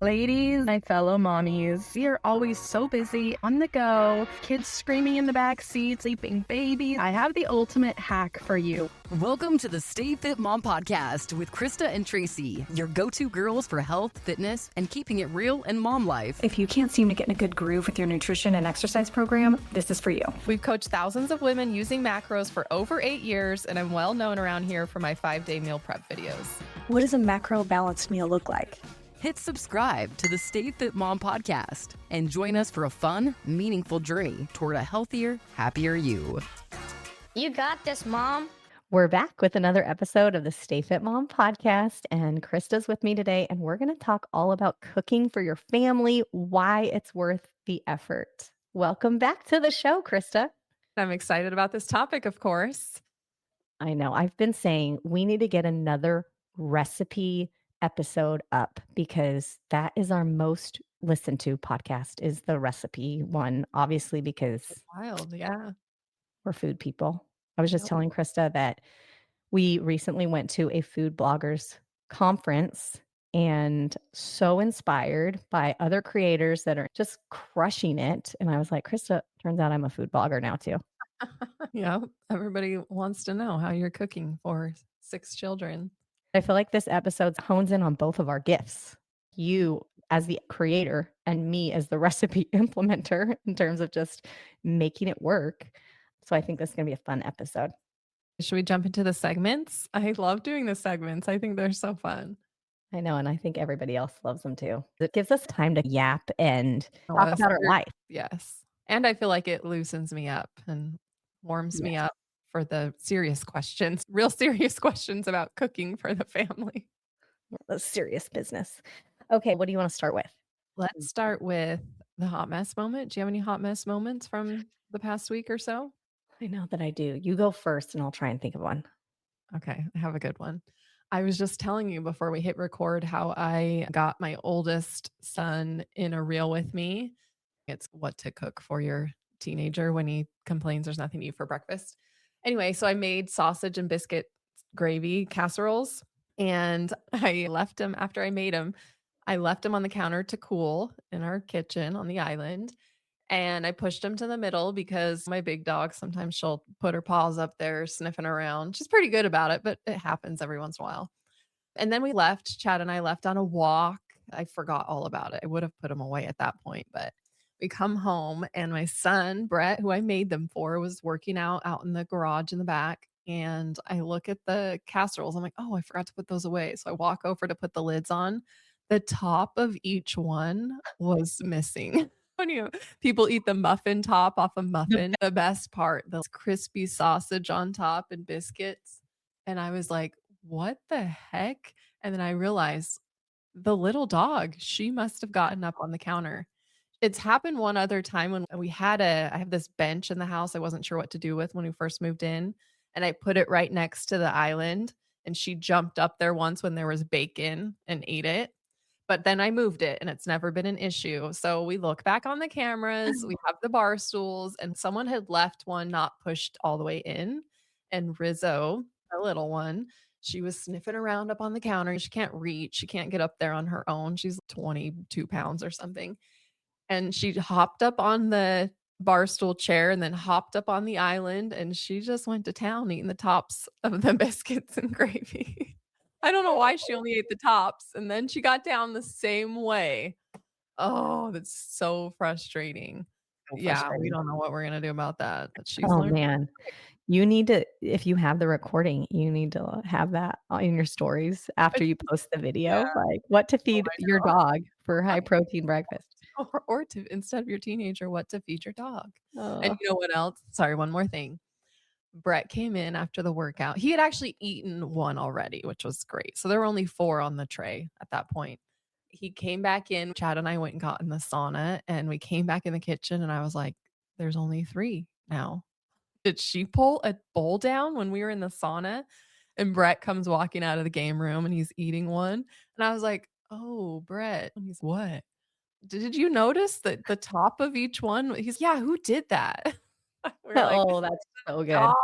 Ladies, my fellow mommies, we are always so busy, on the go, kids screaming in the back seat, sleeping babies. I have the ultimate hack for you. Welcome to the Stay Fit Mom Podcast with Krista and Tracy, your go-to girls for health, fitness, and keeping it real in mom life. If you can't seem to get in a good groove with your nutrition and exercise program, this is for you. We've coached thousands of women using macros for over 8 years, and I'm well known around here for my 5-day meal prep videos. What does a macro balanced meal look like? Hit subscribe to the Stay Fit Mom Podcast and join us for a fun, meaningful journey toward a healthier, happier you. You got this, Mom. We're back with another episode of the Stay Fit Mom Podcast, and Krista's with me today, and we're going to talk all about cooking for your family, why it's worth the effort. Welcome back to the show, Krista. I'm excited about this topic, of course. I know. I've been saying we need to get another recipe episode up because that is our most listened to podcast, is the recipe one, obviously, because Wild, yeah. we're food people. I was just telling Krista that we recently went to a food bloggers conference and so inspired by other creators that are just crushing it. And I was like, Krista, turns out I'm a food blogger now too. Yeah, everybody wants to know how you're cooking for 6 children. I feel like this episode hones in on both of our gifts. You as the creator and me as the recipe implementer in terms of just making it work. So I think this is going to be a fun episode. Should we jump into the segments? I love doing the segments. I think they're so fun. I know, and I think everybody else loves them too. It gives us time to yap and Oh, talk that's about our weird. life. Yes. And I feel like it loosens me up and warms me up for the serious questions, real serious questions about cooking for the family. That's serious business. Okay, what do you want to start with? Let's start with the hot mess moment. Do you have any hot mess moments from the past week or so? I know that I do. You go first and I'll try and think of one. Okay, I have a good one. I was just telling you before we hit record how I got my oldest son in a reel with me. It's what to cook for your teenager when he complains there's nothing to eat for breakfast. Anyway, so I made sausage and biscuit gravy casseroles and I left them after I made them. I left them on the counter to cool in our kitchen on the island. And I pushed him to the middle because my big dog, sometimes she'll put her paws up there sniffing around. She's pretty good about it, but it happens every once in a while. And then we left, Chad and I left on a walk. I forgot all about it. I would have put him away at that point, but we come home and my son, Brett, who I made them for, was working out in the garage in the back. And I look at the casseroles. I'm like, oh, I forgot to put those away. So I walk over to put the lids on. The top of each one was missing. When people eat the muffin top off a muffin, the best part, the crispy sausage on top and biscuits. And I was like, what the heck? And then I realized the little dog, she must have gotten up on the counter. It's happened one other time when I have this bench in the house I wasn't sure what to do with when we first moved in. And I put it right next to the island. And she jumped up there once when there was bacon and ate it. But then I moved it and it's never been an issue. So we look back on the cameras, we have the bar stools, and someone had left one not pushed all the way in. And Rizzo, the little one, she was sniffing around up on the counter. She can't reach, she can't get up there on her own. She's 22 pounds or something. And she hopped up on the bar stool chair and then hopped up on the island. And she just went to town eating the tops of the biscuits and gravy. I don't know why she only ate the tops, and then she got down the same way. Oh, that's so frustrating. Yeah, we don't know what we're gonna do about that, but she's Oh learned. man. You need to, if you have the recording, you need to have that in your stories after you post the video, Yeah. like what to feed I your know. dog for high protein breakfast. Or to instead of your teenager, what to feed your dog. And Oh, you know what else? Sorry, one more thing. Brett came in after the workout. He had actually eaten one already, which was great. So there were only 4 on the tray at that point. He came back in. Chad and I went and got in the sauna, and we came back in the kitchen, and I was like, there's only 3 now. Did she pull a bowl down when we were in the sauna? And Brett comes walking out of the game room and he's eating one. And I was like, oh, Brett. And he's, what? Did you notice that the top of each one? He's, yeah, who did that? We're like, oh, that's so good. dog.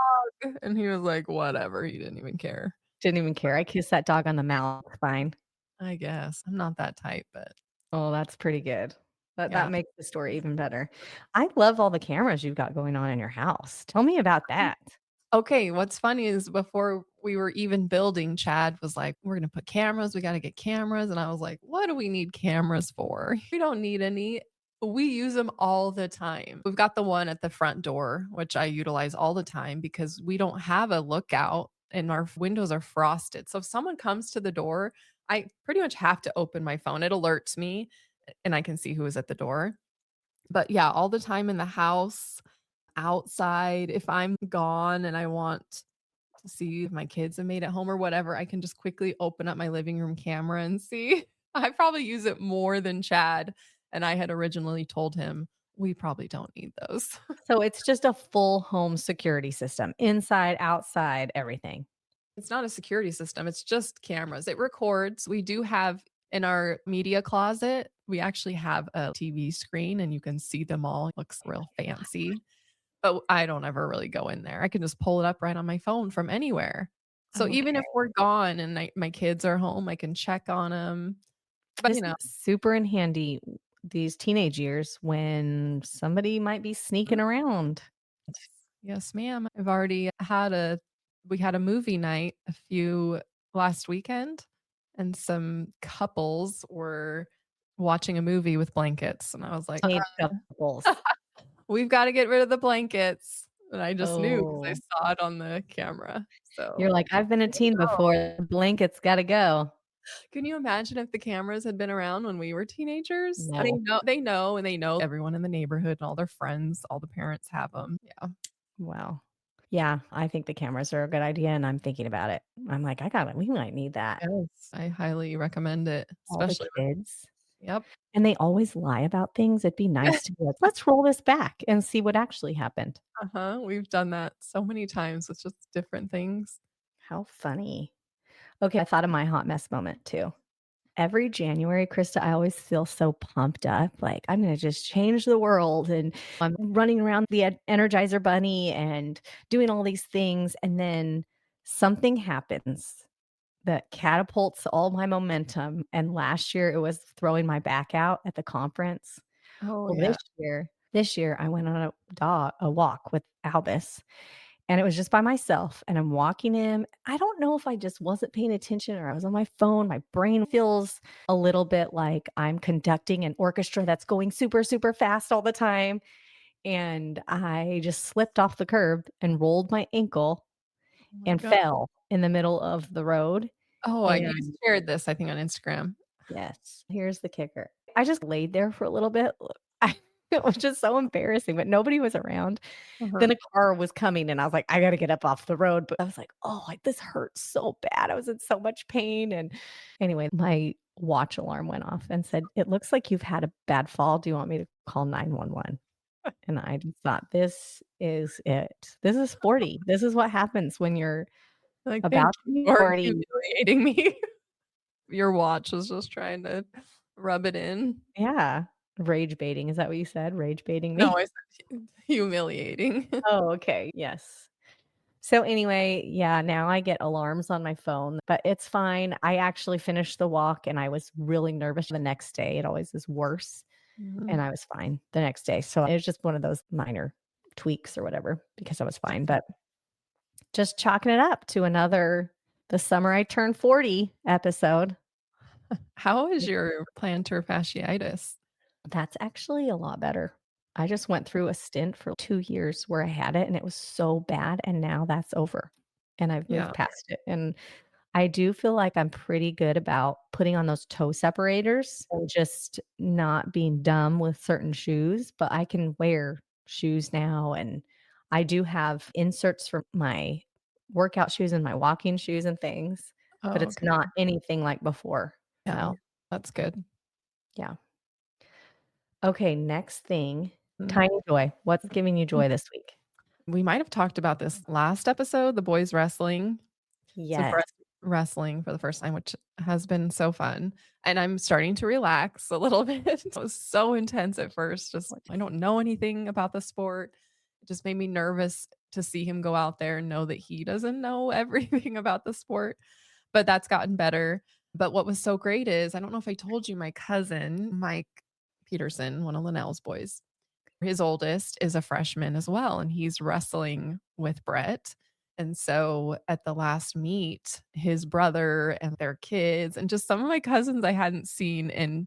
And he was like, whatever. He didn't even care. Didn't even care. I kissed that dog on the mouth. Fine. I guess. I'm not that type, but Oh, that's pretty good. That Yeah. makes the story even better. I love all the cameras you've got going on in your house. Tell me about that. Okay, what's funny is before we were even building, Chad was like, "We're gonna put cameras, we gotta get cameras," and I was like, "What do we need cameras for? We don't need any." We use them all the time. We've got the one at the front door, which I utilize all the time because we don't have a lookout and our windows are frosted. So if someone comes to the door, I pretty much have to open my phone. It alerts me and I can see who is at the door. But yeah, all the time in the house, outside, if I'm gone and I want to see if my kids have made it home or whatever, I can just quickly open up my living room camera and see. I probably use it more than Chad, and I had originally told him, "We probably don't need those." So it's just a full home security system, inside, outside, everything. It's not a security system, it's just cameras. It records. We do have in our media closet, we actually have a TV screen and you can see them all. It looks real fancy. But I don't ever really go in there. I can just pull it up right on my phone from anywhere. So even Okay. if we're gone and my kids are home, I can check on them. But, This is super in handy these teenage years when somebody might be sneaking around. yes, ma'am. I've already had we had a movie night a few last weekend, and some couples were watching a movie with blankets, and I was like, Teenage couples. "We've gotta get rid of the blankets." And I just knew because I Oh, saw it on the camera. So you're like, "I've been a teen before. The blanket's gotta go." can you imagine if the cameras had been around when we were teenagers? No. And they know everyone in the neighborhood and all their friends, all the parents have them. Yeah. Wow. Yeah, I think the cameras are a good idea, and I'm thinking about it. I'm like, we might need that." Yes. I highly recommend it, All the especially with kids. yep. And they always lie about things. It'd be nice to be like, "Let's roll this back and see what actually happened." Uh-huh, we've done that so many times with just different things. How funny. Okay, I thought of my hot mess moment too. Every January, Krista, I always feel so pumped up, like, I'm gonna just change the world, and I'm running around the Energizer Bunny and doing all these things, and then something happens that catapults all my momentum, and last year, it was throwing my back out at the conference. Oh, Well, yeah. this year, I went on a walk with Albus, and it was just by myself, and I'm walking him. I don't know if I just wasn't paying attention or I was on my phone. My brain feels a little bit like I'm conducting an orchestra that's going super, super fast all the time, and I just slipped off the curb and rolled my ankle Oh my and god. fell in the middle of the road, Oh, you and shared this, I think, on Instagram. yes, here's the kicker. I just laid there for a little bit. I it was just so embarrassing, but nobody was around. Uh-huh. Then a car was coming and I was like, "I gotta get up off the road," but I was like, "Oh, like, this hurts so bad." I was in so much pain, and anyway, my watch alarm went off and said, "It looks like you've had a bad fall. Do you want me to call 911?" And I just thought, "This is it. This is sporty. This is what happens when you're Like, "Thank about to you be for sporty." humiliating me." Your watch was just trying to rub it in. Yeah. Rage baiting, is that what you said? Rage baiting No, me? I said humiliating. Oh, okay, yes. So anyway, yeah, now I get alarms on my phone, but it's fine. I actually finished the walk and I was really nervous the next day. It always is worse. And Mhm. I was fine the next day. So it was just one of those minor tweaks or whatever because I was fine. But just chalking it up to another the summer I turned 40 episode. How is your plantar fasciitis? That's actually a lot better. I just went through a stint for 2 years where I had it and it was so bad, and now that's over, and I've Yeah. moved past it, and I do feel like I'm pretty good about putting on those toe separators and just not being dumb with certain shoes, but I can wear shoes now, and I do have inserts for my workout shoes and my walking shoes and things, but Oh, it's okay. not anything like before. Yeah, So, that's good. yeah. Okay, next thing, Mhm. tiny joy. What's giving you joy this week? We might have talked about this last episode, the boys wrestling. So for Yes. us, wrestling for the first time, which has been so fun, and I'm starting to relax a little bit. It was so intense at first, just I don't know anything about the sport. It just made me nervous to see him go out there and know that he doesn't know everything about the sport, but that's gotten better. But what was so great is, I don't know if I told you, my cousin, Mike Peterson, one of Linnell's boys, his oldest is a freshman as well, and he's wrestling with Brett. And so at the last meet, his brother and their kids and just some of my cousins I hadn't seen in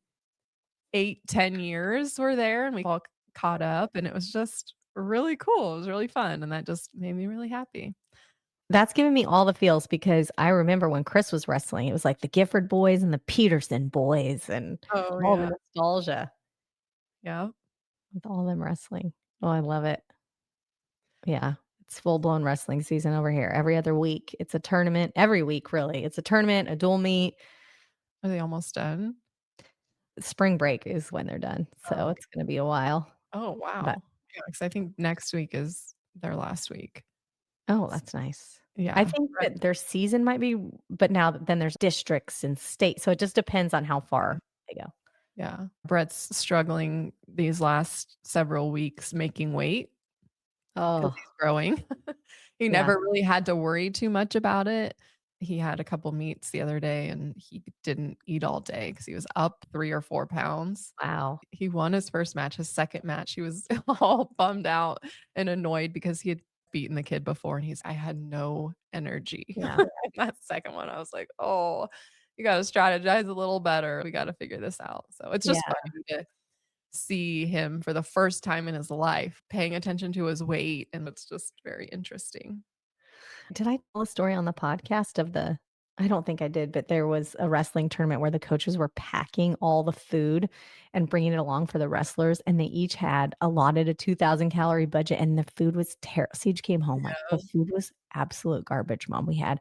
8, 10 years were there, and we all caught up, and it was just really cool. It was really fun, and that just made me really happy. That's giving me all the feels because I remember when Chris was wrestling, it was like the Gifford boys and the Peterson boys and Oh, all the yeah. nostalgia Yeah. with all them wrestling. Oh, I love it. Yeah. It's full blown wrestling season over here. Every other week, it's a tournament. Every week, really. It's a tournament, a dual meet. Are they almost done? Spring break is when they're done. So Oh, it's going to be a while. oh, But wow. Yeah, because I think next week is their last week. oh, S that's nice. I Yeah, think Brett that their season might be, but now then there's districts and states. So it just depends on how far they go. yeah. Brett's struggling these last several weeks making weight because Oh, he's growing. He yeah. never really had to worry too much about it. He had a couple meets the other day, and he didn't eat all day because he was up 3 or 4 pounds. Wow. He won his first match. His second match, he was all bummed out and annoyed because he had beaten the kid before, and I had no energy. Yeah. That second one, I was like, "Oh, you gotta strategize a little better. We gotta figure this out." So, it's just Yeah. funny to see him for the first time in his life paying attention to his weight, and it's just very interesting. Did I tell a story on the podcast of the I don't think I did, but there was a wrestling tournament where the coaches were packing all the food and bringing it along for the wrestlers, and they each had allotted a 2,000 calorie budget, and the food was terrible. Siege came home like, "The food was absolute garbage, mom." We had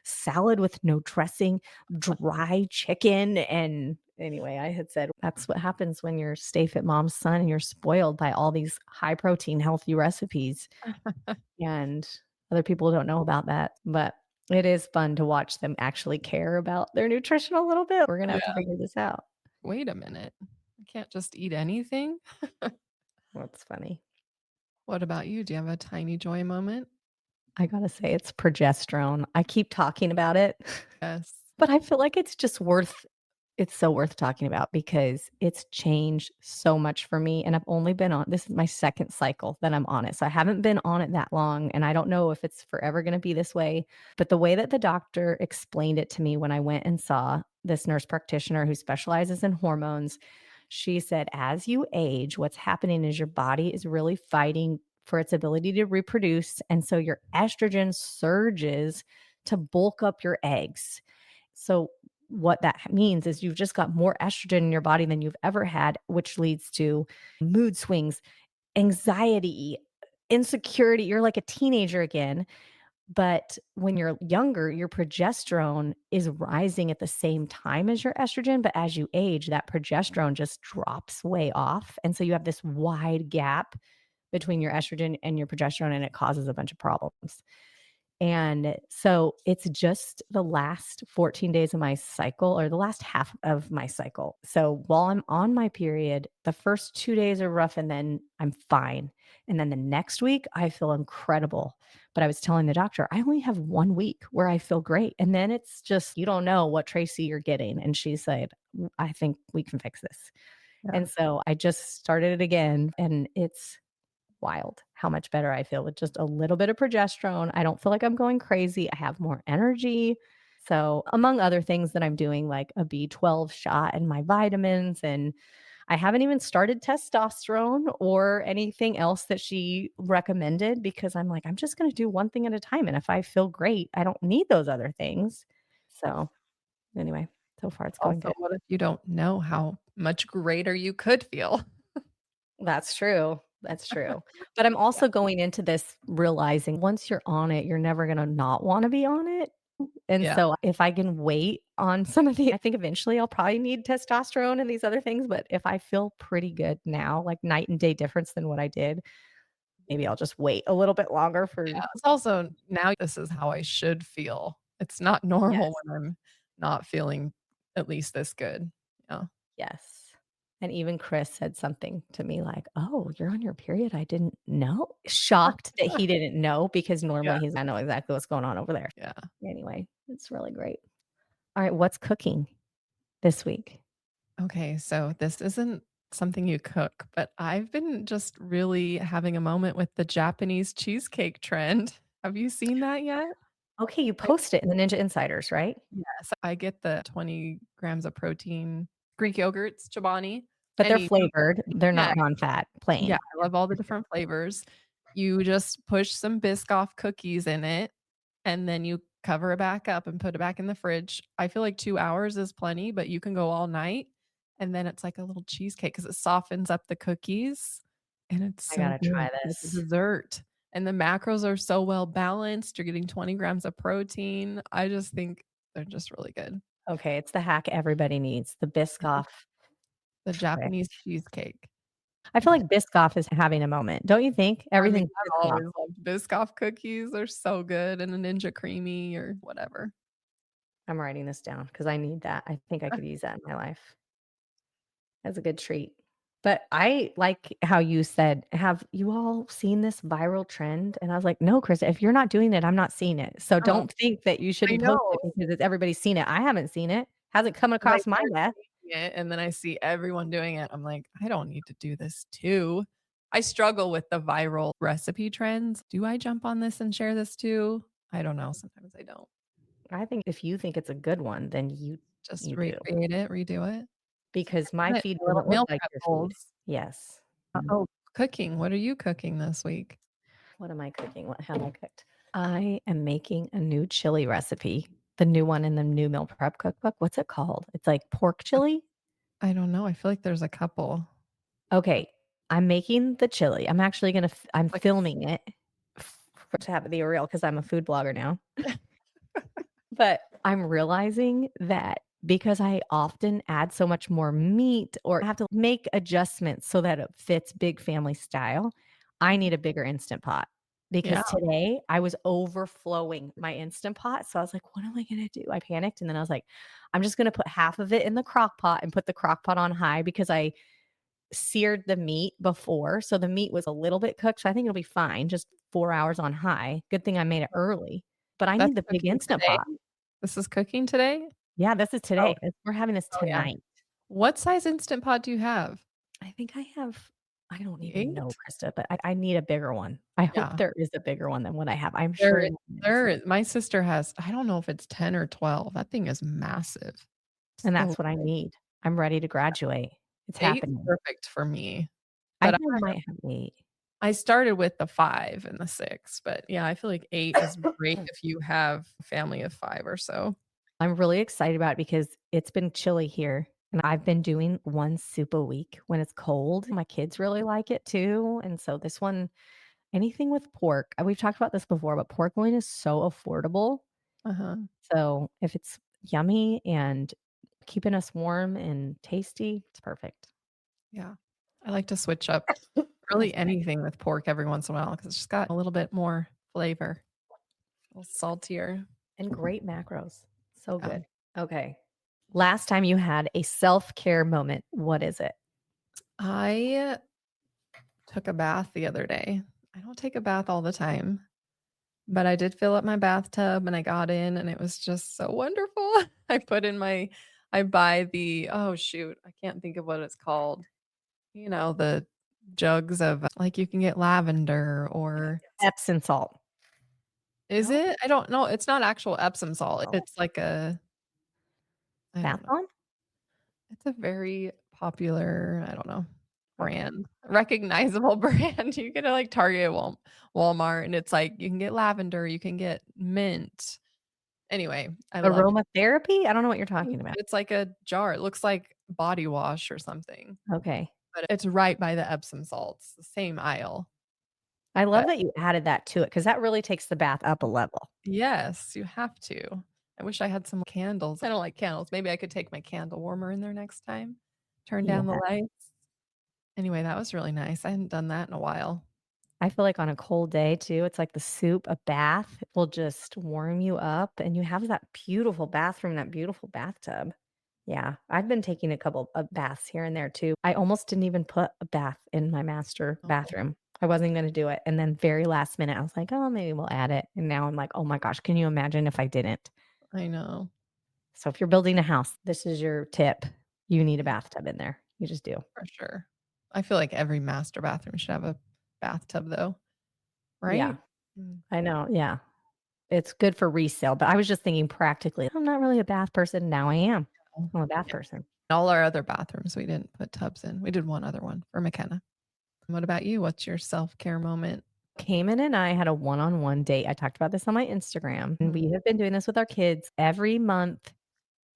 salad with no dressing, dry chicken, and anyway, I had said, "That's what happens when you're stay fit mom's son and you're spoiled by all these high protein, healthy recipes." And other people don't know about that, but it is fun to watch them actually care about their nutrition a little bit. We're gonna have to Yeah. figure this out. Wait a minute. I can't just eat anything? That's funny. What about you? Do you have a tiny joy moment? I gotta say it's progesterone. I keep talking about it, Yes. but I feel like it's so worth talking about because it's changed so much for me, and I've only been on this is my 2nd cycle that I'm on it, so I haven't been on it that long, and I don't know if it's forever gonna be this way, but the way that the doctor explained it to me when I went and saw this nurse practitioner who specializes in hormones, she said, "As you age, what's happening is your body is really fighting for its ability to reproduce, and so your estrogen surges to bulk up your eggs." So what that means is you've just got more estrogen in your body than you've ever had, which leads to mood swings, anxiety, insecurity. You're like a teenager again. But when you're younger, your progesterone is rising at the same time as your estrogen. But as you age, that progesterone just drops way off. And so you have this wide gap between your estrogen and your progesterone, and it causes a bunch of problems. And so it's just the last 14 days of my cycle or the last half of my cycle. So while I'm on my period, the first 2 days are rough and then I'm fine. And then the next week, I feel incredible. But I was telling the doctor, I only have 1 week where I feel great. And then it's just, you don't know what Tracy you're getting. And she said, I think we can fix this." Yeah. And so I just started it again. And it's wild how much better I feel with just a little bit of progesterone. I don't feel like I'm going crazy. I have more energy. So, among other things that I'm doing, like a B12 shot and my vitamins, and I haven't even started testosterone or anything else that she recommended because I'm like, I'm just going to do one thing at a time. And if I feel great, I don't need those other things. So, anyway, so far it's going Also, good. what if you don't know how much greater you could feel? That's true. That's true. But I'm Yeah. also going into this realizing once you're on it, you're never gonna not wanna be on it. And Yeah. so if I can wait on some of the I think eventually I'll probably need testosterone and these other things, but if I feel pretty good now, like night and day difference than what I did, maybe I'll just wait a little bit longer for Yeah. It's also now this is how I should feel. It's not normal yes. when I'm not feeling at least this good. Yeah. Yes. And even Chris said something to me like, "Oh, you're on your period? I didn't know." Shocked that he didn't know because Yeah. normally I know exactly what's going on over there. Yeah. Anyway, it's really great. All right, what's cooking this week? Okay, so this isn't something you cook, but I've been just really having a moment with the Japanese cheesecake trend. Have you seen that yet? Okay, you I post it in the Ninja Insiders, right? Yes, I get the 20 grams of protein Greek yogurts, Chobani, But they're any flavored. They're yeah, not non-fat, yeah, plain. I love all the different flavors. You just push some Biscoff cookies in it, and then you cover it back up and put it back in the fridge. I feel like 2 hours is plenty, but you can go all night, and then it's like a little cheesecake because it softens up the cookies, and it's I so gotta good. try It's like a this. dessert, and the macros are so well balanced. You're getting 20 grams of protein. I just think they're just really good. Okay, it's the hack everybody needs, the Biscoff The trick. Japanese cheesecake. I feel like Biscoff is having a moment, don't you think? I mean, Everything's I've Biscoff. always loved Biscoff cookies. They're so good, and a Ninja Creamy or whatever. I'm writing this down because I need that. I think I could use that in my life as a good treat. But I like how you said, "Have you all seen this viral trend?" And I was like, "No, Chris, if you're not doing it, I'm not seeing it. So Oh, don't think that you I shouldn't post know, it because everybody's seen it. I haven't seen it. Hasn't come 'cause I across my start desk." seeing it, and then I see everyone doing it. I'm like, "I don't need to do this too." I struggle with the viral recipe trends. Do I jump on this and share this too? I don't know, sometimes I don't. I think if you think it's a good one, then Just you do recreate it, redo it. because my Got it, feed my little doesn't look meal like prep your feed. bowls. Yes. Oh, cooking. What are you cooking this week? What am I cooking? What have I cooked? I am making a new chili recipe, the new one in the new meal prep cookbook. What's it called? It's like pork chili. I don't know, I feel like there's a couple. Okay, I'm making the chili. I'm actually gonna I'm Like filming it to have it be real because I'm a food blogger now. But I'm realizing that because I often add so much more meat or have to make adjustments so that it fits big family style, I need a bigger Instant Pot. yeah, Because today I was overflowing my Instant Pot. So I was like, what am I going to do? I panicked. And then I was like, I'm just going to put half of it in the crock pot and put the crock pot on high because I seared the meat before. So the meat was a little bit cooked. So I think it'll be fine. Just 4 hours on high. Good thing I made it early. But I need that's the big cooking Instant today? Pot. This is cooking today? Yeah, this is Oh, today. We're having this oh, yeah. tonight. What size Instant Pot do you have? I think I have I don't even know, 8? Krista, but I need a bigger one. I hope Yeah. there is a bigger one than what I have. I'm There sure is there is. there is my sister has I don't know if it's 10 or 12. That thing is massive. And So that's what I need. I'm ready to graduate. It's 8's happening. perfect for me, I but think I might have 8. I started with the 5 and the 6, but yeah, I feel like 8 is great if you have a family of 5 or so. I'm really excited about it because it's been chilly here, and I've been doing one soup a week when it's cold. My kids really like it too, and so this one anything with pork, we've talked about this before, but pork loin is so affordable. Uh-huh. So if it's yummy and keeping us warm and tasty, it's perfect. Yeah. I like to switch up really anything with pork every once in a while because it's just got a little bit more flavor, a little saltier. And great macros. So Yeah. good. Okay. Last time you had a self-care moment, what is it? I took a bath the other day. I don't take a bath all the time, but I did fill up my bathtub and I got in and it was just so wonderful. I buy the, oh shoot, I can't think of what it's called. You know, the jugs of like you can get lavender or Epsom salt. is No? it? I don't know. It's not actual Epsom salt. Oh. It's like a, I Bath don't know. bomb? It's a very popular, I don't know, Okay. brand, recognizable brand. You get it like Target, Walmart, and it's like you can get lavender, you can get mint. Anyway, I love it. Aromatherapy? I don't know what you're talking about. It's like a jar. It looks like body wash or something, Okay. but it's right by the Epsom salts, the same aisle. I love But that you added that to it because that really takes the bath up a level. yes, you have to. I wish I had some candles. I don't like candles. Maybe I could take my candle warmer in there next time. Turn Yeah. down the lights. Anyway, that was really nice. I hadn't done that in a while. I feel like on a cold day too, it's like the soup, a bath will just warm you up and you have that beautiful bathroom, that beautiful bathtub. Yeah, I've been taking a couple of baths here and there too. I almost didn't even put a bath in my master Oh, bathroom. I wasn't going to do it. And then very last minute, I was like, oh, maybe we'll add it. And now I'm like, oh my gosh, can you imagine if I didn't? I know. So if you're building a house, this is your tip. You need a bathtub in there. You just do. For sure. I feel like every master bathroom should have a bathtub though, Yeah, right? Mm. I know. Yeah. It's good for resale, but I was just thinking practically. I'm not really a bath person. Now I am. Oh, I'm a bath yeah. person. All our other bathrooms, we didn't put tubs in. We did one other one for McKenna. What about you? What's your self-care moment? Cayman and I had a one-on-one date. I talked about this on my Instagram, and Mm. we have been doing this with our kids every month.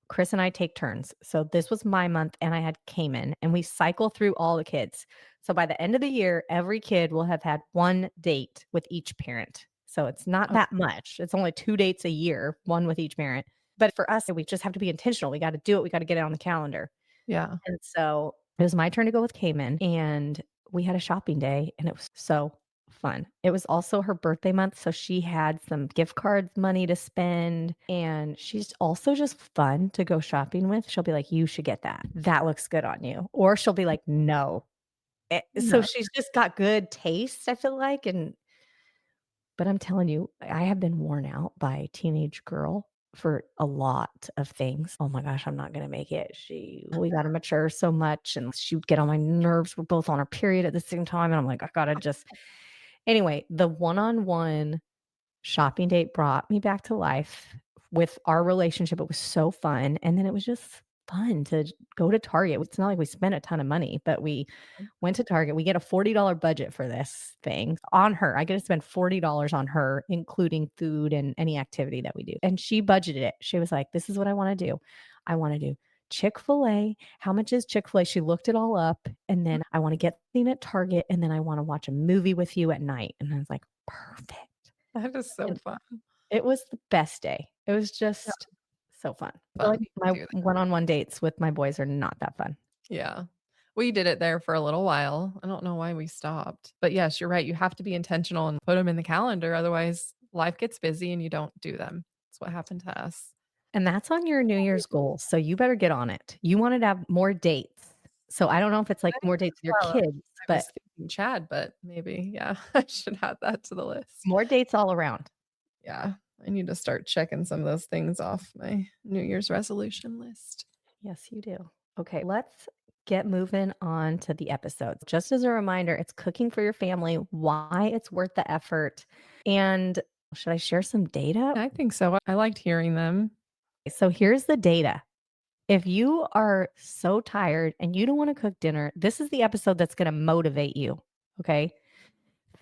Chris and I take turns. So this was my month, and I had Cayman, and we cycle through all the kids. So by the end of the year, every kid will have had one date with each parent. So it's not Oh, that much. It's only 2 dates a year, one with each parent. But for us, we just have to be intentional. We got to do it. We got to get it on the calendar. yeah. And so it was my turn to go with Cayman, and we had a shopping day, and it was so fun. It was also her birthday month, so she had some gift cards money to spend, and she's also just fun to go shopping with. She'll be like, "You should get that. That looks good on you." Or she'll be like, "No." So No. she's just got good taste, I feel like, and but I'm telling you, I have been worn out by teenage girl for a lot of things. Oh my gosh, I'm not gonna make it. We gotta mature so much, and she would get on my nerves. We're both on our period at the same time, and I'm like, I gotta just anyway, the one-on-one shopping date brought me back to life with our relationship. It was so fun. And then it was just fun to go to Target. It's not like we spent a ton of money, but we went to Target. We get a $40 budget for this thing on her. I get to spend $40 on her, including food and any activity that we do. And she budgeted it. She was like, "This is what I want to do. I want to do Chick-fil-A. How much is Chick-fil-A?" She looked it all up. And then I want to get something at Target. And then I want to watch a movie with you at night. And I was like, perfect. That is so And fun. it was the best day. It was Yeah, just so fun. I feel fun like to my do that. one-on-one dates with my boys are not that fun. Yeah. We did it there for a little while. I don't know why we stopped. But yes, you're right. You have to be intentional and put them in the calendar. Otherwise, life gets busy and you don't do them. That's what happened to us. And that's on your New Year's goals, so you better get on it. You wanted to have more dates. So I don't know if it's like more dates with your Well, kids, I but was thinking Chad, but maybe, yeah, I should add that to the list. more dates all around. Yeah, I need to start checking some of those things off my New Year's resolution list. Yes, you do. Okay, let's get moving on to the episodes. Just as a reminder, it's cooking for your family, why it's worth the effort. And should I share some data? I think so. I liked hearing them. So here's the data. If you are so tired and you don't want to cook dinner, this is the episode that's going to motivate you. Okay.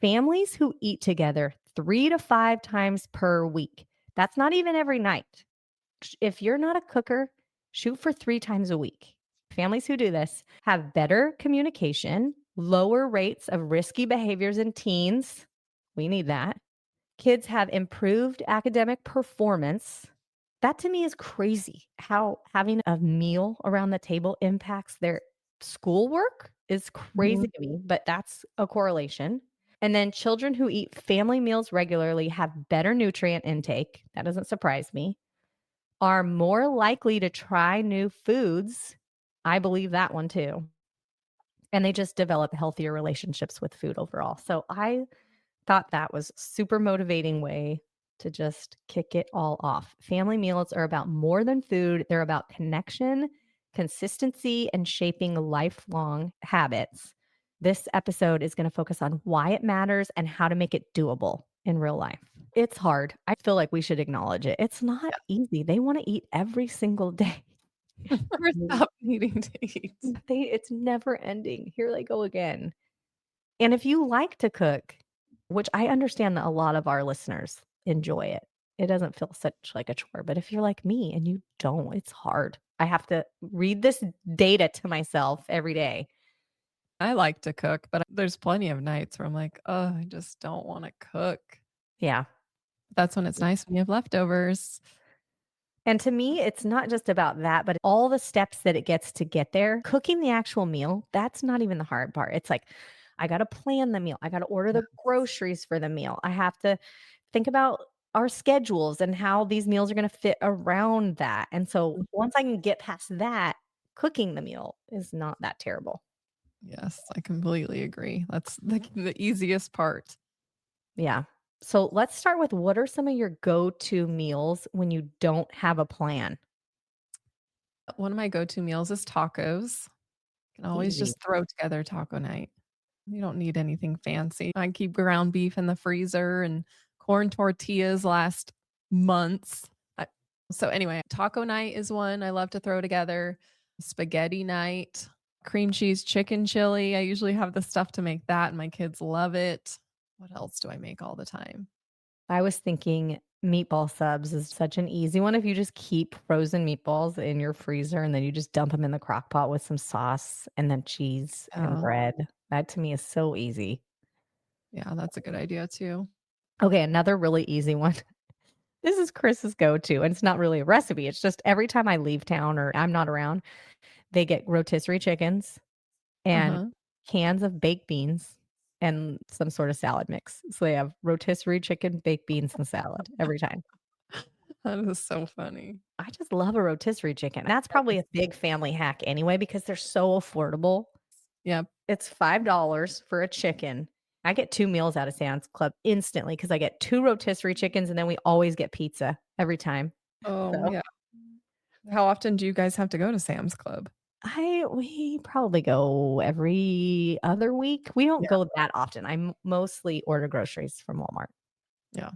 Families who eat together 3 to 5 times per week. That's not even every night. If you're not a cooker, shoot for 3 times a week. Families who do this have better communication, lower rates of risky behaviors in teens. We need that. Kids have improved academic performance. That to me is crazy how having a meal around the table impacts their schoolwork is crazy Mhm. to me, but that's a correlation. And then children who eat family meals regularly have better nutrient intake. That doesn't surprise me. Are more likely to try new foods. I believe that one too. And they just develop healthier relationships with food overall. So I thought that was super motivating way to just kick it all off. Family meals are about more than food. They're about connection, consistency, and shaping lifelong habits. This episode is going to focus on why it matters and how to make it doable in real life. It's hard. I feel like we should acknowledge it. It's not easy. They want to eat every single day. Never stop needing to eat. It's never ending. Here they go again. And if you like to cook, which I understand that a lot of our listeners enjoy it, it doesn't feel such like a chore. But if you're like me and you don't, it's hard. I have to read this data to myself every day. I like to cook, but there's plenty of nights where I'm like, oh, I just don't want to cook. Yeah. That's when it's nice when you have leftovers. And to me, it's not just about that, but all the steps that it gets to get there. Cooking the actual meal, that's not even the hard part. It's like, I got to plan the meal. I got to order the groceries for the meal. I have to think about our schedules and how these meals are going to fit around that. And so once I can get past that, cooking the meal is not that terrible. Yes, I completely agree. That's the easiest part. Yeah. So let's start with what are some of your go to meals when you don't have a plan? One of my go-to meals is tacos. Can always Easy. just throw together taco night. You don't need anything fancy. I keep ground beef in the freezer and corn tortillas last months. I so anyway, taco night is one I love to throw together. Spaghetti night, cream cheese chicken chili. I usually have the stuff to make that, and my kids love it. What else do I make all the time? I was thinking meatball subs is such an easy one if you just keep frozen meatballs in your freezer and then you just dump them in the crock pot with some sauce and then cheese and Yeah. bread. That to me is so easy. Yeah, that's a good idea too. Okay, another really easy one. This is Chris's go-to, and it's not really a recipe. It's just every time I leave town or I'm not around, they get rotisserie chickens and Uh-huh. cans of baked beans and some sort of salad mix. So they have rotisserie chicken, baked beans, and salad every time. That is so funny. I just love a rotisserie chicken. That's probably a big family hack anyway because they're so affordable. Yep. It's $5 for a chicken. I get 2 meals out of Sam's Club instantly because I get 2 rotisserie chickens, and then we always get pizza every time. Oh, So yeah. How often do you guys have to go to Sam's Club? we probably go every other week. We don't Yeah. go that often. Mostly order groceries from Walmart. Yeah.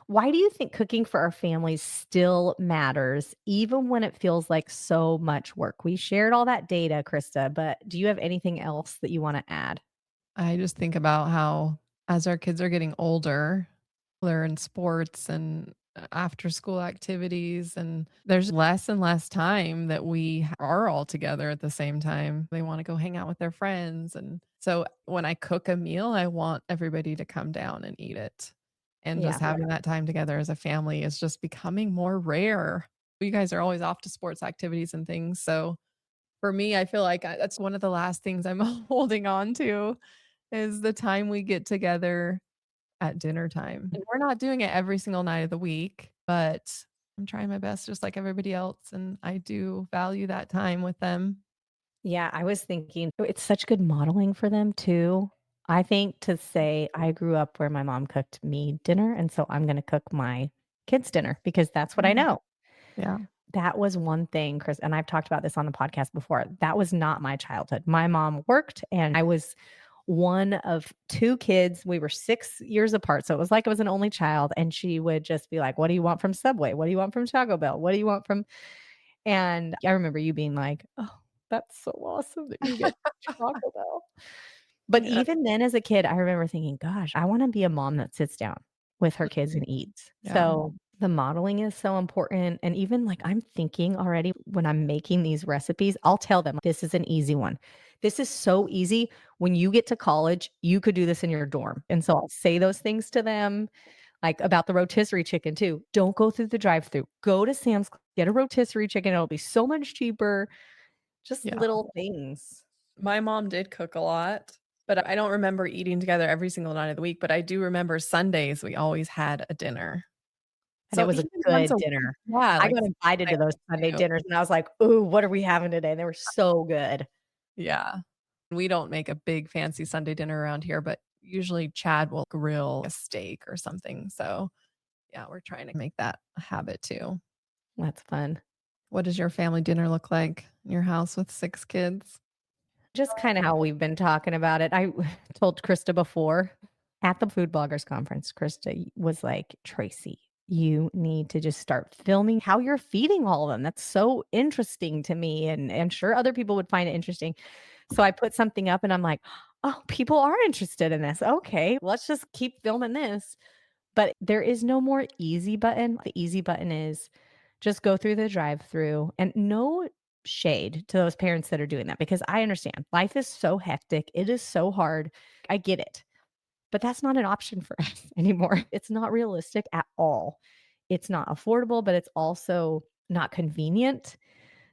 Why do you think cooking for our families still matters, even when it feels like so much work? We shared all that data, Krista, but do you have anything else that you want to add? I just think about how as our kids are getting older, they're in sports and after school activities, and there's less and less time that we are all together at the same time. They want to go hang out with their friends. And so when I cook a meal, I want everybody to come down and eat it. And Yeah. just having that time together as a family is just becoming more rare. You guys are always off to sports activities and things. So for me, I feel like that's one of the last things I'm holding on to is the time we get together at dinner time. And we're not doing it every single night of the week, but I'm trying my best just like everybody else, and I do value that time with them. Yeah, I was thinking it's such good modeling for them too. I think to say I grew up where my mom cooked me dinner, and so I'm going to cook my kids dinner because that's what I Yeah. know. Yeah. That was one thing, Chris, and I've talked about this on the podcast before. That was not my childhood. My mom worked, and I was one of 2 kids. We were 6 years apart, so it was like I was an only child, and she would just be like, "What do you want from Subway? What do you want from Taco Bell? What do you want from" And I remember you being like, "Oh, that's so awesome that you get Taco Bell." But Yeah. even then as a kid, I remember thinking, "Gosh, I wanna be a mom that sits down with her kids and eats." Yeah. So, the modeling is so important, and even, like, I'm thinking already when I'm making these recipes, I'll tell them, "This is an easy one. This is so easy. When you get to college, you could do this in your dorm." And so I'll say those things to them, like, about the rotisserie chicken too. Don't go through the drive-through. Go to Sam's Club, get a rotisserie chicken, it'll be so much cheaper. Just Yeah. little things. My mom did cook a lot, but I don't remember eating together every single night of the week, but I do remember Sundays we always had a dinner. And it So was a even once good a week, dinner. yeah, I like got invited to those Sunday too. dinners, and I was like, "Ooh, what are we having today?" They were so good. Yeah. We don't make a big fancy Sunday dinner around here, but usually Chad will grill a steak or something. So, yeah, we're trying to make that a habit too. That's fun. What does your family dinner look like in your house with 6 kids? Just kinda how we've been talking about it. I told Krista before at the Food Bloggers Conference, Krista was like, "Tracy, you need to just start filming how you're feeding all of them. That's so interesting to me, and I'm sure other people would find it interesting." So I put something up and I'm like, "Oh, people are interested in this. Okay, let's just keep filming this." But there is no more easy button. The easy button is just go through the drive-through, and no shade to those parents that are doing that because I understand. Life is so hectic. It is so hard. I get it. But that's not an option for us anymore. It's not realistic at all. It's not affordable, but it's also not convenient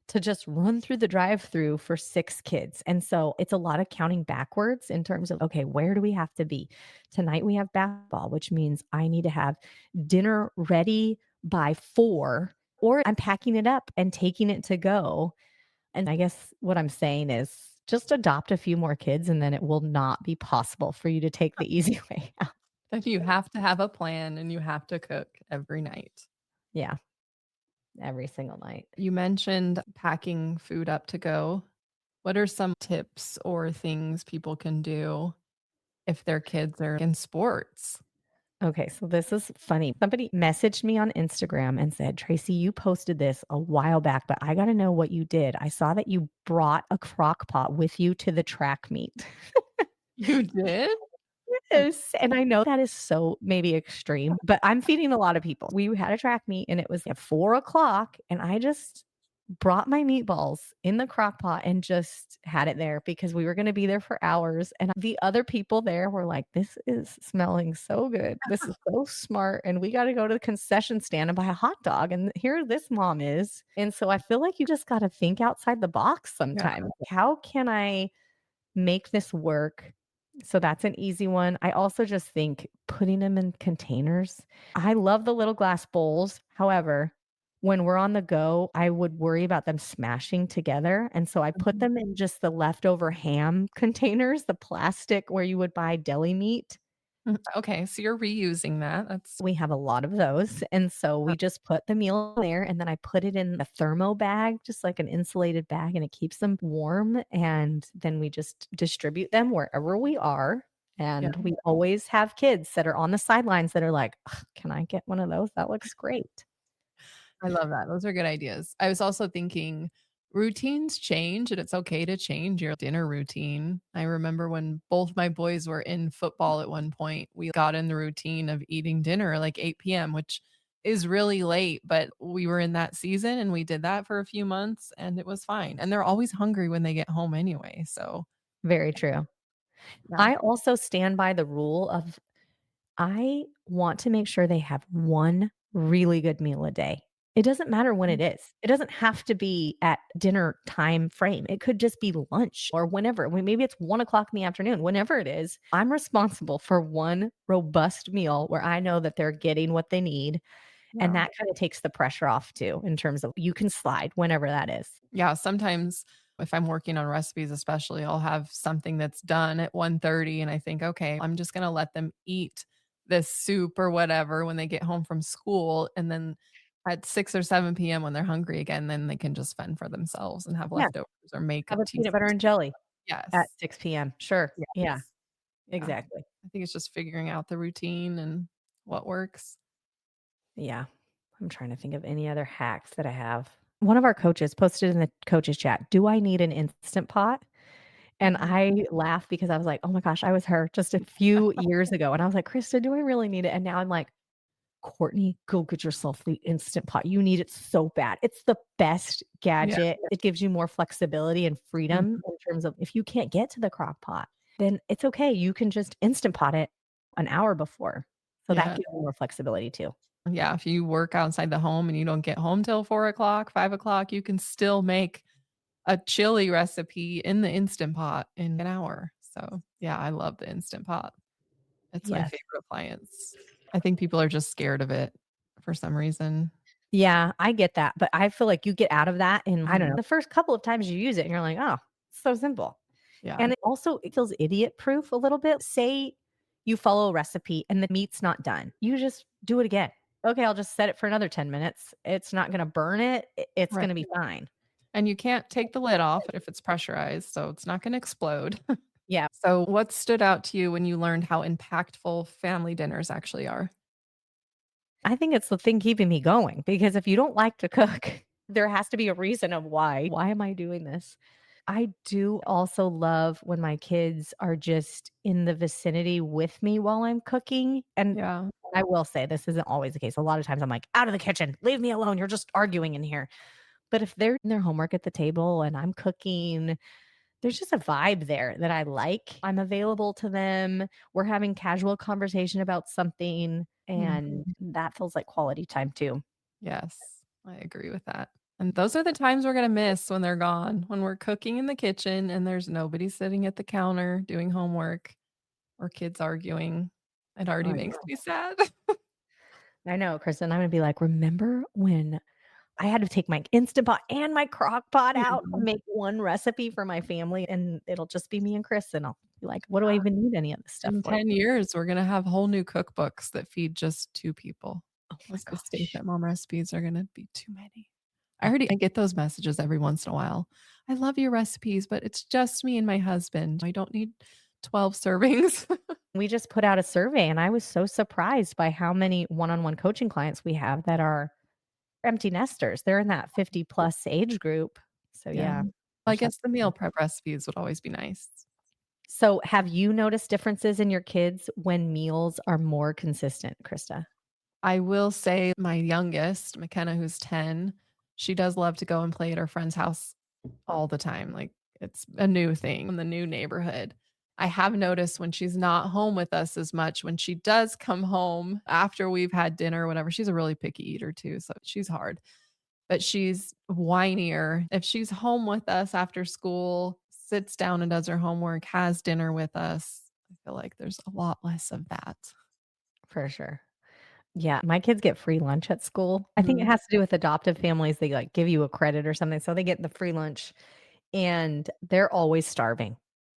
to just run through the drive-through for 6 kids. And so it's a lot of counting backwards in terms of, okay, where do we have to be? Tonight we have basketball, which means I need to have dinner ready by 4, or I'm packing it up and taking it to go. And I guess what I'm saying is just adopt a few more kids and then it will not be possible for you to take the easy way out. If you have to have a plan and you have to cook every night. Yeah. every single night. You mentioned packing food up to go. What are some tips or things people can do if their kids are in sports? Okay, so this is funny. Somebody messaged me on Instagram and said, Tracy, you posted this a while back, but I got to know what you did. I saw that you brought a crock pot with you to the track meet. You did? Yes, and I know that is so maybe extreme, but I'm feeding a lot of people. We had a track meet and it was at 4 o'clock, and I just brought my meatballs in the crock pot and just had it there because we were going to be there for hours. And the other people there were like, this is smelling so good. This is so smart. And we got to go to the concession stand and buy a hot dog. And here this mom is. And so I feel like you just got to think outside the box Yeah. sometimes. How can I make this work? So that's an easy one. I also just think putting them in containers. I love the little glass bowls. However, when we're on the go, I would worry about them smashing together. And so I put them in just the leftover ham containers, the plastic where you would buy deli meat. Okay, so you're reusing that. That's We have a lot of those. And so we just put the meal there and then I put it in a thermo bag, just like an insulated bag, and it keeps them warm. And then we just distribute them wherever we are. yeah. And we always have kids that are on the sidelines that are like, "Ugh, can I get one of those? That looks great." I love that. Those are good ideas. I was also thinking routines change and it's okay to change your dinner routine. I remember when both my boys were in football at one point, we got in the routine of eating dinner like 8 p.m., which is really late, but we were in that season and we did that for a few months and it was fine. And they're always hungry when they get home anyway. So, Very true. yeah. I also stand by the rule of I want to make sure they have one really good meal a day. It doesn't matter when it is. It doesn't have to be at dinner time frame. It could just be lunch or whenever. Maybe it's 1 o'clock in the afternoon, whenever it is. I'm responsible for one robust meal where I know that they're getting what they need. And Yeah. that kind of takes the pressure off too, in terms of you can slide whenever that is. Yeah, sometimes if I'm working on recipes especially, I'll have something that's done at 1:30 and I think, "Okay, I'm just gonna let them eat this soup or whatever when they get home from school," and then at 6 or 7 PM when they're hungry again, then they can just fend for themselves and have Yeah. leftovers or make a Have a peanut butter tasty and jelly at Yes, 6 p.m. Sure. Yeah, yes. Yeah. exactly. I think it's just figuring out the routine and what works. Yeah. I'm trying to think of any other hacks that I have. One of our coaches posted in the coaches chat, "Do I need an instant pot?" And I laughed because I was like, "Oh my gosh, I was her just a few years ago." And I was like, "Krista, do I really need it?" And now I'm like, "Courtney, go get yourself the instant pot. You need it so bad. It's the best Yeah. gadget. It gives you more flexibility and Mhm. freedom in terms of if you can't get to the crock pot, then it's okay. You can just instant pot it an hour before. So that Yeah. gives you more flexibility too." Yeah, if you work outside the home and you don't get home till 4 o'clock, 5 o'clock, you can still make a chili recipe in the Instant Pot in an hour. So, yeah, I love the Instant Pot. It's my Yes. favorite appliance. I think people are just scared of it for some reason. Yeah, I get that, but I feel like you get out of that in, I don't Mhm. know, the first couple of times you use it and you're like, "Oh, it's so simple." Yeah, And it feels idiot proof a little bit. Say you follow a recipe and the meat's not done. You just do it again. "Okay, I'll just set it for another 10 minutes. It's not gonna burn it. It's right. gonna be fine." And you can't take the lid off if it's pressurized, so it's not gonna explode. Yeah, So, what stood out to you when you learned how impactful family dinners actually are? I think it's the thing keeping me going because if you don't like to cook, there has to be a reason of why. Why am I doing this? I do also love when my kids are just in the vicinity with me while I'm cooking. And Yeah, I will say this isn't always the case. A lot of times I'm like, out of the kitchen, leave me alone. You're just arguing in here. But if they're in their homework at the table and I'm cooking, there's just a vibe there that I like. I'm available to them. We're having casual conversation about something, mhm. and that feels like quality time too. Yes, I agree with that. And those are the times we're gonna miss when they're gone, when we're cooking in the kitchen and there's nobody sitting at the counter doing homework or kids arguing. It already I makes know. me sad. I know, Kristen. I'm gonna be like, remember when I had to take my Instant Pot and my crock pot out to Mhm. make one recipe for my family, and it'll just be me and Chris, and I'll be like, "What do I even need any of this stuff In for?" 10 years, we're gonna have whole new cookbooks that feed just 2 people. Oh my Those the state gosh. that mom recipes are gonna be too many. I get those messages every once in a while. "I love your recipes, but it's just me and my husband. I don't need 12 servings." We just put out a survey and I was so surprised by how many one-on-one coaching clients we have that are empty nesters. They're in that 50 plus age group. So Yeah. yeah. I Gosh, that's guess the meal prep recipes would always be nice. so have you noticed differences in your kids when meals are more consistent, Krista? I will say my youngest, McKenna, who's 10, she does love to go and play at her friend's house all the time. Like it's a new thing in the new neighborhood. I have noticed when she's not home with us as much, when she does come home after we've had dinner or whatever, she's a really picky eater too. So she's hard, but she's whinier. If she's home with us after school, sits down and does her homework, has dinner with us, I feel like there's a lot less of that. For sure. Yeah, my kids get free lunch at school. I think it Mhm. has to do with adoptive families. They like give you a credit or something. So they get the free lunch and they're always starving.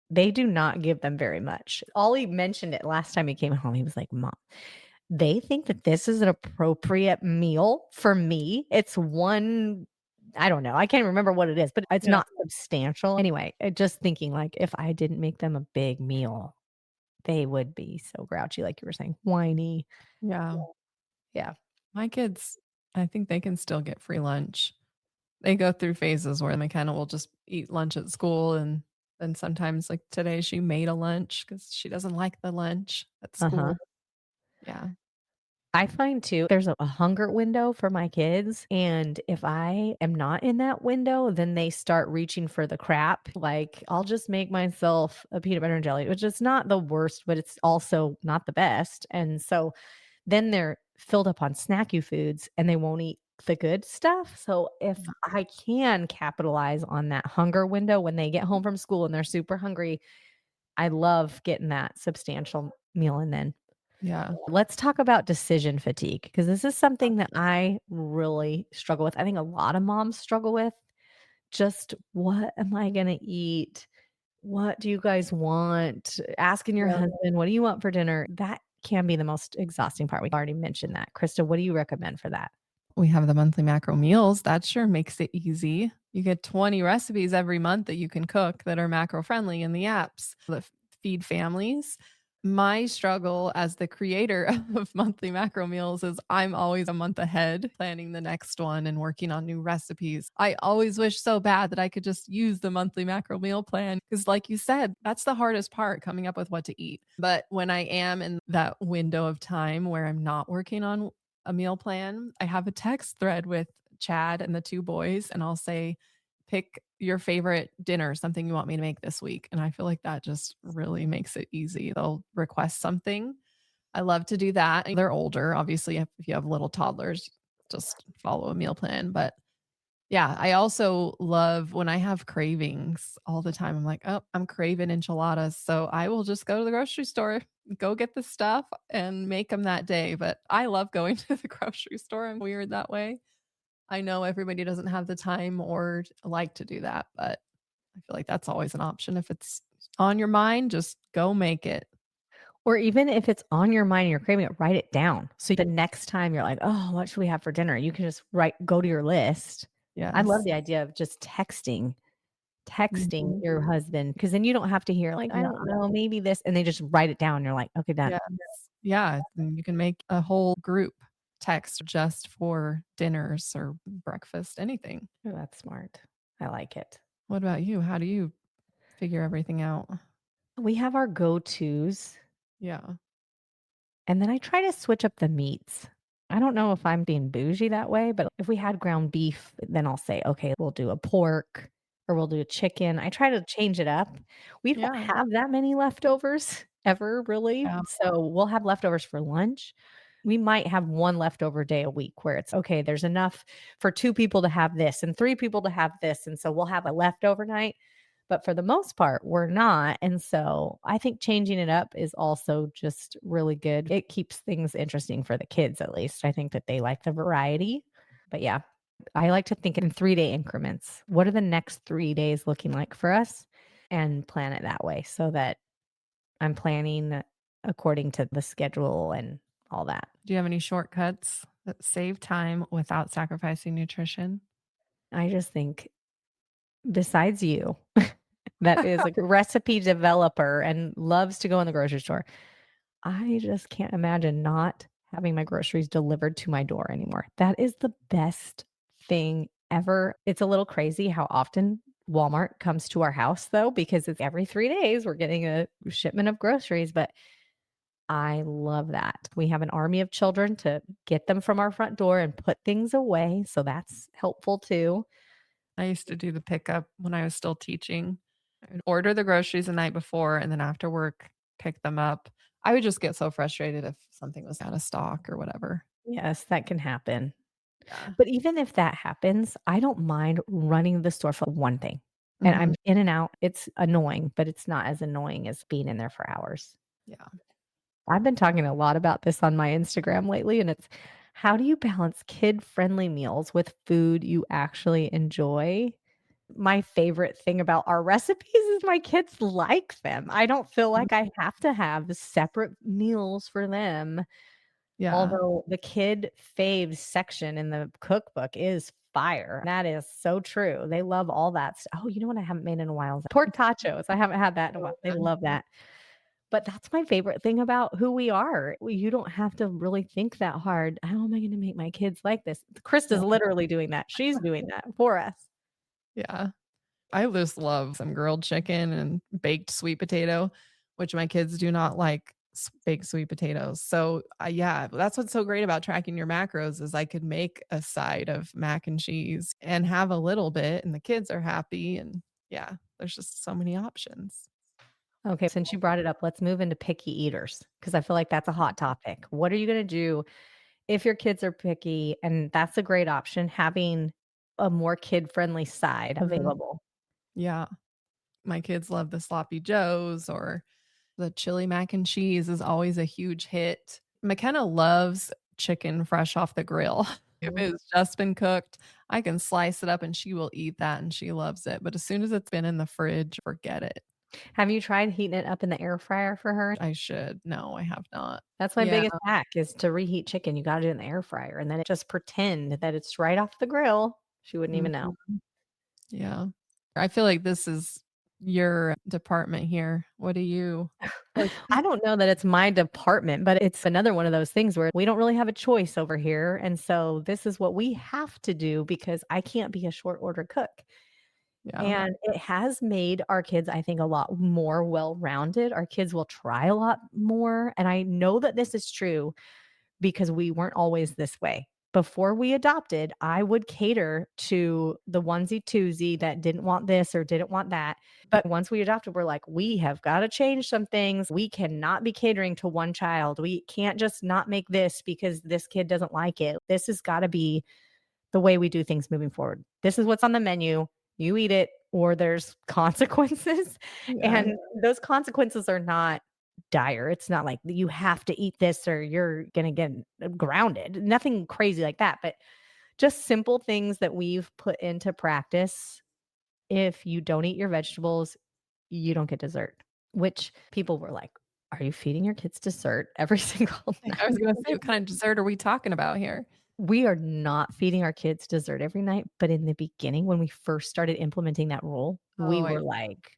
They do not give them very much. Ollie mentioned it last time he came home. He was like, Mom, they think that this is an appropriate meal for me. It's one, I don't know. I can't remember what it is, but it's Yeah. not substantial. Anyway, just thinking like if I didn't make them a big meal, they would be so grouchy, like you were saying, whiny. Yeah. Yeah. My kids, I think they can still get free lunch. They go through phases where McKenna will just eat lunch at school, and then sometimes, like today, she made a lunch because she doesn't like the lunch at Uh huh. school. Yeah. I find too, there's a hunger window for my kids. And if I am not in that window, then they start reaching for the crap. Like I'll just make myself a peanut butter and jelly, which is not the worst, but it's also not the best. And so then they're filled up on snacky foods and they won't eat the good stuff. So if I can capitalize on that hunger window when they get home from school and they're super hungry, I love getting that substantial meal in then. Yeah. Let's talk about decision fatigue because this is something that I really struggle with. I think a lot of moms struggle with. Just what am I going to eat? What do you guys want? Asking your Yeah. husband, what do you want for dinner? That can be the most exhausting part. We already mentioned that. Krista, what do you recommend for that? We have the monthly macro meals. That sure makes it easy. You get 20 recipes every month that you can cook that are macro friendly in the apps that feed families. My struggle as the creator of monthly macro meals is I'm always a month ahead planning the next one and working on new recipes. I always wish so bad that I could just use the monthly macro meal plan because, like you said, that's the hardest part coming up with what to eat. But when I am in that window of time where I'm not working on a meal plan, I have a text thread with Chad and the 2 boys, and I'll say, "Pick your favorite dinner, something you want me to make this week." And I feel like that just really makes it easy. They'll request something. I love to do that. And they're older, obviously, if you have little toddlers, just follow a meal plan, but yeah, I also love when I have cravings all the time. I'm like, "Oh, I'm craving enchiladas." So I will just go to the grocery store, go get the stuff and make them that day. But I love going to the grocery store. I'm weird that way. I know everybody doesn't have the time or like to do that, but I feel like that's always an option. If it's on your mind, just go make it. Or even if it's on your mind and you're craving it, write it down. So the next time you're like, oh, what should we have for dinner? You can just go to your list. I love Yes. the idea of just texting Mhm. your husband because then you don't have to hear like, I Yeah. don't know, maybe this, and they just write it down. You're like, okay, done. Yes. Yeah, and you can make a whole group text just for dinners or breakfast, anything. Oh, that's smart. I like it. What about you? How do you figure everything out? We have our go-tos, Yeah. and then I try to switch up the meats. I don't know if I'm being bougie that way, but if we had ground beef, then I'll say, okay, we'll do a pork or we'll do a chicken. I try to change it up. We don't Yeah. have that many leftovers ever, really. Yeah. So we'll have leftovers for lunch. We might have one leftover day a week where it's okay, there's enough for 2 people to have this and 3 people to have this. And so we'll have a leftover night. But for the most part, we're not. And so I think changing it up is also just really good. It keeps things interesting for the kids, at least. I think that they like the variety. But yeah, I like to think in 3-day increments. What are the next 3 days looking like for us? And plan it that way so that I'm planning according to the schedule and all that. Do you have any shortcuts Save time without sacrificing nutrition. I just think besides you, that is a recipe developer and loves to go in the grocery store, I just can't imagine not having my groceries delivered to my door anymore. That is the best thing ever. It's a little crazy how often Walmart comes to our house though, because it's every 3 days we're getting a shipment of groceries, but I love that. We have an army of children to get them from our front door and put things away, so that's helpful too. I used to do the pickup when I was still teaching. I would order the groceries the night before and then after work, pick them up. I would just get so frustrated if something was out of stock or whatever. Yes, that can happen. Yeah. But even if that happens, I don't mind running to the store for one thing. And Mhm. I'm in and out. It's annoying, but it's not as annoying as being in there for hours. Yeah. I've been talking a lot about this on my Instagram lately, and it's how do you balance kid-friendly meals with food you actually enjoy? My favorite thing about our recipes is my kids like them. I don't feel like I have to have separate meals for them. Yeah. Although the kid faves section in the cookbook is fire. That is so true. They love all that oh, you know what I haven't made in a while? Is pork tacos. I haven't had that in a while. They love that. But that's my favorite thing about who we are. You don't have to really think that hard. How am I gonna make my kids like this? Krista's literally doing that. She's doing that for us. Yeah. I just love some grilled chicken and baked sweet potato, which my kids do not like baked sweet potatoes. So, yeah, that's what's so great about tracking your macros is I could make a side of mac and cheese and have a little bit, and the kids are happy. And yeah, there's just so many options. Okay, since you brought it up, let's move into picky eaters because I feel like that's a hot topic. What are you gonna do if your kids are picky? And that's a great option, having a more kid-friendly side Mhm. available. Yeah, my kids love the sloppy joes or the chili mac and cheese is always a huge hit. McKenna loves chicken fresh off the grill. If Mhm. it's just been cooked, I can slice it up and she will eat that and she loves it. But as soon as it's been in the fridge, forget it. Have you tried heating it up in the air fryer for her? I should. No, I have not. That's my Yeah. biggest hack is to reheat chicken. You gotta do it in the air fryer, and then it just pretend that it's right off the grill. She wouldn't even know. Mhm. Yeah. I feel like this is your department here. What do you like? I don't know that it's my department, but it's another one of those things where we don't really have a choice over here, and so this is what we have to do because I can't be a short order cook. Yeah. And it has made our kids, I think, a lot more well-rounded. Our kids will try a lot more, and I know that this is true because we weren't always this way. Before we adopted, I would cater to the onesie twosie that didn't want this or didn't want that. But once we adopted, we're like, we have got to change some things. We cannot be catering to one child. We can't just not make this because this kid doesn't like it. This has got to be the way we do things moving forward. This is what's on the menu. You eat it or there's consequences. Yeah. And those consequences are not dire. It's not like you have to eat this or you're going to get grounded. Nothing crazy like that, but just simple things that we've put into practice. If you don't eat your vegetables, you don't get dessert, which people were like, are you feeding your kids dessert every single I was night? gonna say, what kind of dessert are we talking about here? We are not feeding our kids dessert every night, but in the beginning, when we first started implementing that rule, we Oh, I were like,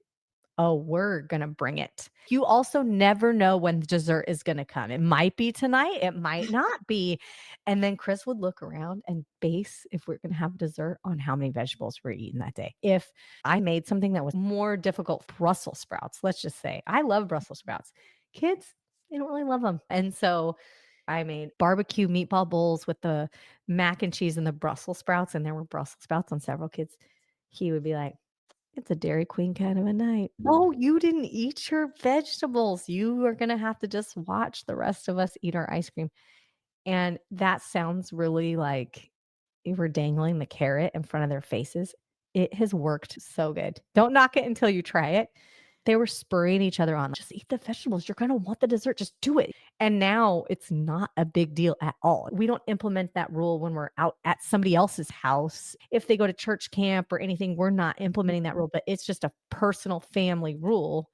"Oh, we're gonna bring it." You also never know when dessert is gonna come. It might be tonight, it might not be. And then Chris would look around and base if we're gonna have dessert on how many vegetables we're eating that day. If I made something that was more difficult, Brussels sprouts, let's just say. I love Brussels sprouts. Kids, they don't really love them. And so I made barbecue meatball bowls with the mac and cheese and the Brussels sprouts, and there were Brussels sprouts on several kids. He would be like, "It's a Dairy Queen kind of a night." "Oh, you didn't eat your vegetables. You are gonna have to just watch the rest of us eat our ice cream." And that sounds really like you were dangling the carrot in front of their faces. It has worked so good. Don't knock it until you try it. They were spurring each other on, "Just eat the vegetables. You're gonna want the dessert. Just do it." And now it's not a big deal at all. We don't implement that rule when we're out at somebody else's house. If they go to church camp or anything, we're not implementing that rule, but it's just a personal family rule,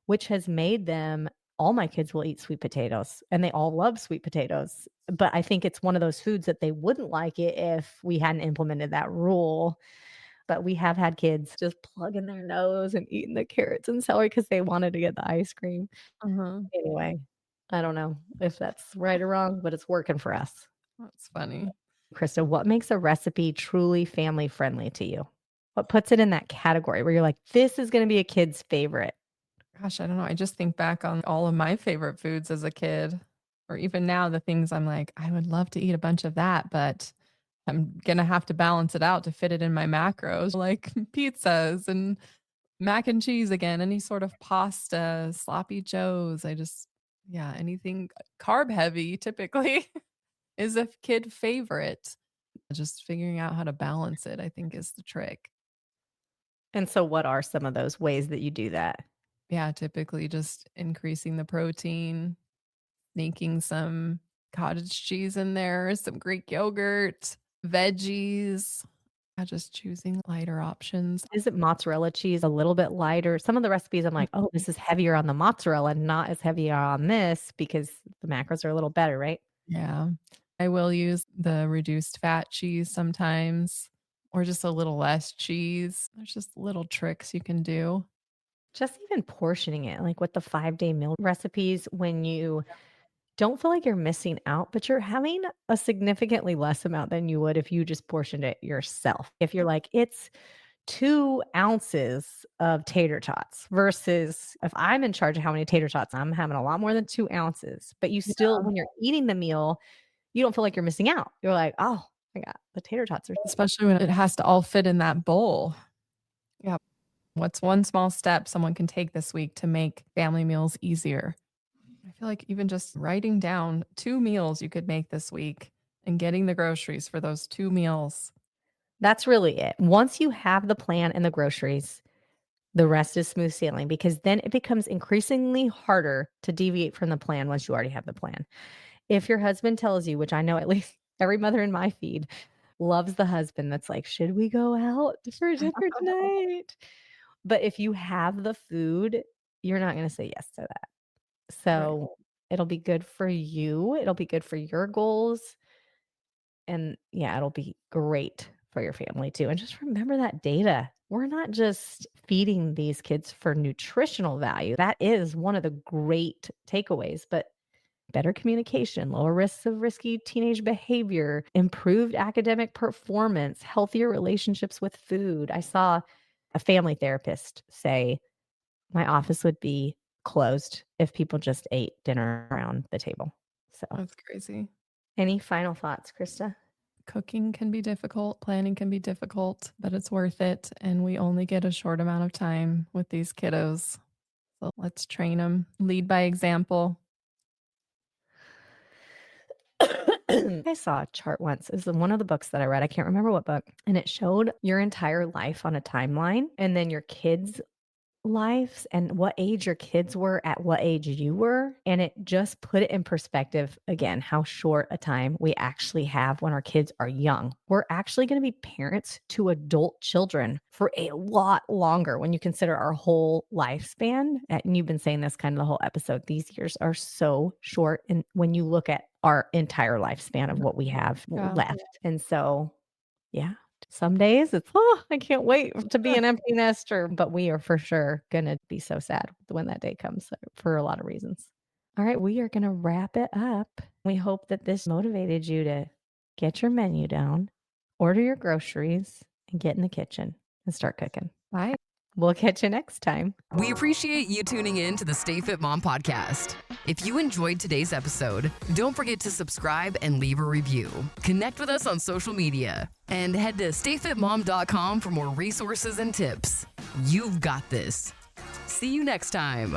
which has made them all my kids will eat sweet potatoes and they all love sweet potatoes. But I think it's one of those foods that they wouldn't like it if we hadn't implemented that rule. But we have had kids just plugging their nose and eating the carrots and celery because they wanted to get the ice cream. Uh-huh. Anyway, I don't know if that's right or wrong, but it's working for us. That's funny. Krista, what makes a recipe truly family friendly to you? What puts it in that category where you're like, this is going to be a kid's favorite? Gosh, I don't know. I just think back on all of my favorite foods as a kid, or even now, the things I'm like, I would love to eat a bunch of that, but I'm going to have to balance it out to fit it in my macros, like pizzas and mac and cheese again, any sort of pasta, sloppy joes. Yeah, anything carb heavy typically is a kid favorite. Just figuring out how to balance it, I think, is the trick. And so, what are some of those ways that you do that? Yeah, typically just increasing the protein, sneaking some cottage cheese in there, some Greek yogurt, veggies. Just choosing lighter options. Is it mozzarella cheese a little bit lighter? Some of the recipes I'm like, oh, this is heavier on the mozzarella, not as heavy on this because the macros are a little better, right? Yeah. I will use the reduced fat cheese sometimes, or just a little less cheese. There's just little tricks you can do. Just even portioning it, like with the 5-day meal recipes, when you don't feel like you're missing out, but you're having a significantly less amount than you would if you just portioned it yourself. If you're like, it's 2 ounces of tater tots versus if I'm in charge of how many tater tots, I'm having a lot more than 2 ounces. But you still, when you're eating the meal, you don't feel like you're missing out. You're like, oh my God, the tater tots are Especially when it has to all fit in that bowl. Yeah. What's one small step someone can take this week to make family meals easier? I feel like even just writing down 2 meals you could make this week and getting the groceries for those 2 meals. That's really it. Once you have the plan and the groceries, the rest is smooth sailing because then it becomes increasingly harder to deviate from the plan once you already have the plan. If your husband tells you, which I know at least every mother in my feed loves the husband that's like, should we go out for dinner tonight? But if you have the food, you're not going to say yes to that. So it'll be good for you. It'll be good for your goals. And yeah, it'll be great for your family too. And just remember that data. We're not just feeding these kids for nutritional value. That is one of the great takeaways, but better communication, lower risks of risky teenage behavior, improved academic performance, healthier relationships with food. I saw a family therapist say, my office would be closed if people just ate dinner around the table. So, That's crazy. any final thoughts, Krista? Cooking can be difficult, planning can be difficult, but it's worth it. And we only get a short amount of time with these kiddos. So let's train them, lead by example. I saw a chart once. It was in one of the books that I read. I can't remember what book. And it showed your entire life on a timeline and then your kids' lives and what age your kids were at what age you were. And it just put it in perspective again, how short a time we actually have when our kids are young. We're actually going to be parents to adult children for a lot longer when you consider our whole lifespan. And you've been saying this kind of the whole episode. These years are so short. And when you look at our entire lifespan of what we have left. And so, yeah. Some days it's, oh, I can't wait to be an empty nester, but we are for sure going to be so sad when that day comes for a lot of reasons. All right, we are going to wrap it up. We hope that this motivated you to get your menu down, order your groceries, and get in the kitchen and start cooking. Bye. We'll catch you next time. We appreciate you tuning in to the Stay Fit Mom podcast. If you enjoyed today's episode, don't forget to subscribe and leave a review. Connect with us on social media and head to stayfitmom.com for more resources and tips. You've got this. See you next time.